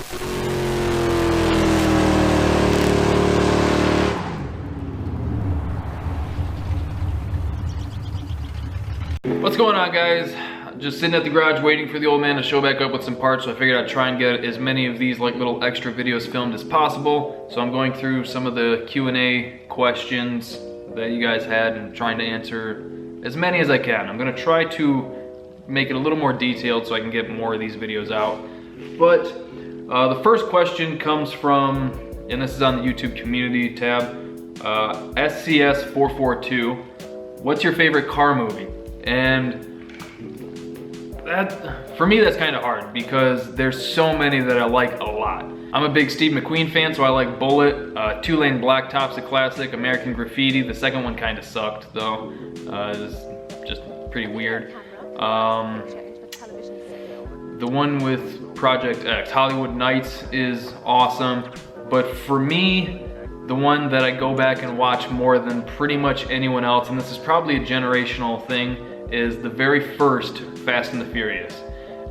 What's going on, guys? Just sitting at the garage waiting for the old man to show back up with some parts, so I figured I'd try and get as many of these like little extra videos filmed as possible. So I'm going through some of the Q&A questions that you guys had and trying to answer as many as I can. I'm gonna try to make it a little more detailed so I can get more of these videos out. But the first question comes from, and this is on the YouTube community tab, SCS442. What's your favorite car movie? And that, for me, that's kind of hard because there's so many that I like a lot. I'm a big Steve McQueen fan, so I like Bullet. Two Lane Blacktop's a classic. American Graffiti, the second one kind of sucked though. It's just pretty weird. The one with Project X, Hollywood Nights, is awesome. But for me, the one that I go back and watch more than pretty much anyone else, and this is probably a generational thing, is the very first Fast and the Furious.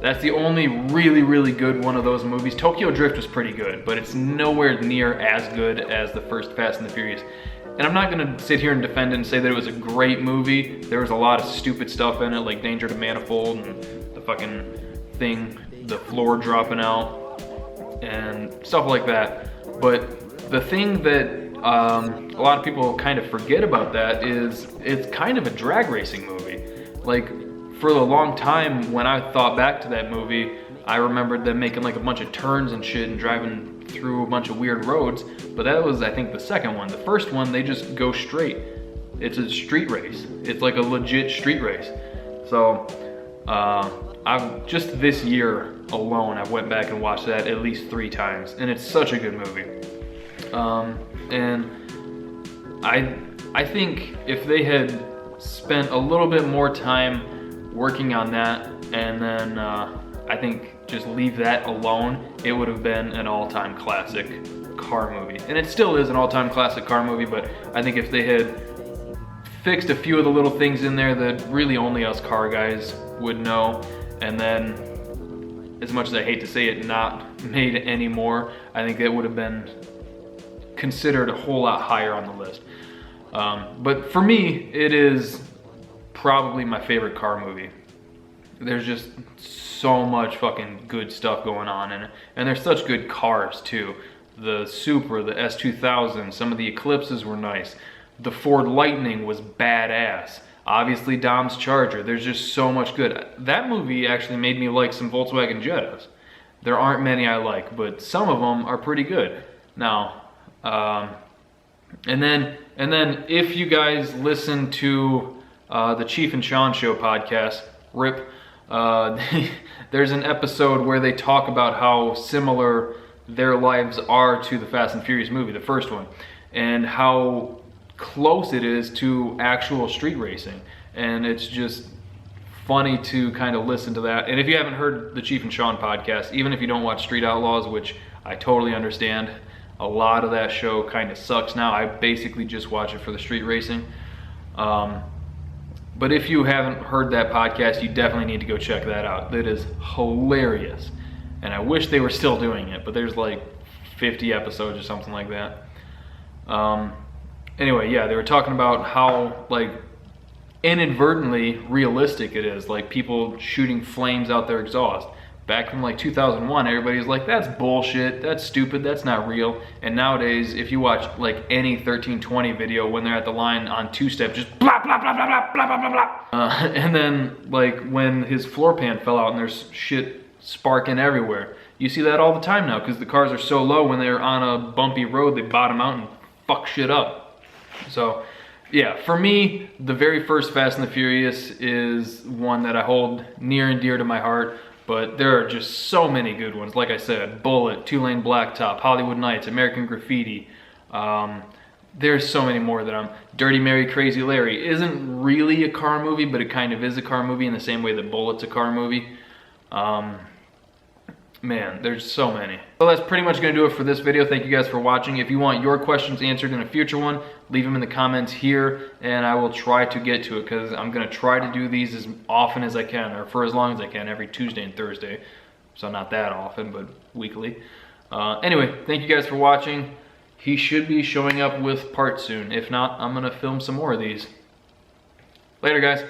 That's the only really good one of those movies. Tokyo Drift was pretty good, but it's nowhere near as good as the first Fast and the Furious. And I'm not gonna sit here and defend it and say that it was a great movie. There was a lot of stupid stuff in it, like Danger to Manifold and the fucking thing, the floor dropping out, and stuff like that. But the thing that a lot of people kind of forget about that is it's kind of a drag racing movie. Like, for a long time, when I thought back to that movie, I remembered them making like a bunch of turns and shit and driving through a bunch of weird roads, but that was, I think, the second one. The first one, they just go straight. It's a street race. It's like a legit street race. So, I've just this year alone, I went back and watched that at least 3 times, and it's such a good movie. And I think if they had spent a little bit more time working on that, and then I think just leave that alone, it would have been an all-time classic car movie. And it still is an all-time classic car movie, but I think if they had fixed a few of the little things in there that really only us car guys would know, and then, as much as I hate to say it, not made anymore, I think it would have been considered a whole lot higher on the list. But for me, it is probably my favorite car movie. There's just so much fucking good stuff going on in it. And there's such good cars too. The Supra, the S2000, some of the Eclipses were nice. The Ford Lightning was badass. Obviously Dom's Charger. There's just so much good. That movie actually made me like some Volkswagen Jettas. There aren't many I like, but some of them are pretty good. Now, and then if you guys listen to the Chief and Sean Show podcast, RIP, there's an episode where they talk about how similar their lives are to the Fast and Furious movie, the first one, and how close it is to actual street racing. And it's just funny to kind of listen to that. And if you haven't heard the Chief and Sean podcast, even if you don't watch Street Outlaws, which I totally understand, a lot of that show kind of sucks now. I basically just watch it for the street racing. But if you haven't heard that podcast, you definitely need to go check that out. That is hilarious. And I wish they were still doing it, but there's like 50 episodes or something like that. Anyway, yeah, they were talking about how like inadvertently realistic it is. Like people shooting flames out their exhaust. Back in like 2001, everybody's like, that's bullshit, that's stupid, that's not real. And nowadays, if you watch like any 1320 video when they're at the line on two-step, just blah, blah, blah, blah, blah, blah, blah, blah, blah. And then like when his floor pan fell out and there's shit sparking everywhere. You see that all the time now because the cars are so low, when they're on a bumpy road, they bottom out and fuck shit up. So yeah, for me, the very first Fast and the Furious is one that I hold near and dear to my heart. But there are just so many good ones. Like I said, Bullet, Two Lane Blacktop, Hollywood Nights, American Graffiti. There's so many more that Dirty Mary, Crazy Larry isn't really a car movie, but it kind of is a car movie in the same way that Bullet's a car movie. Man, there's so many. So that's pretty much gonna do it for this video. Thank you guys for watching. If you want your questions answered in a future one, leave them in the comments here and I will try to get to it, because I'm gonna try to do these as often as I can, or for as long as I can, every Tuesday and Thursday. so not that often, but weekly. Anyway, thank you guys for watching. He should be showing up with parts soon. If not, I'm gonna film some more of these. Later, guys.